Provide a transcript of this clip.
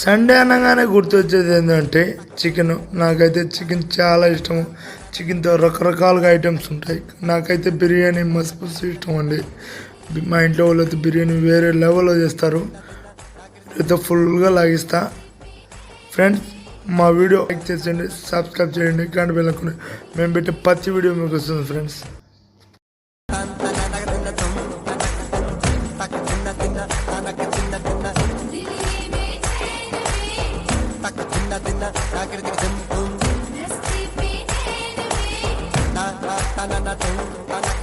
Sunday అనగానే గుర్తొచ్చేది ఏంటంటే చికెన్. నాకైతే చికెన్ చాలా ఇష్టం. చికెన్తో రకరకాలుగా ఐటమ్స్ ఉంటాయి. నాకైతే బిర్యానీ మస్తు ఇష్టం అండి. మా ఇంట్లో వాళ్ళైతే బిర్యానీ వేరే లెవెల్లో చేస్తారు. అయితే ఫుల్గా లాగిస్తా. ఫ్రెండ్స్, మా వీడియో లైక్ చేసేయండి, సబ్స్క్రైబ్ చేయండి, గంట బెల్ మేము పెట్టే ప్రతి వీడియో మీకు వస్తుంది friends. na na na na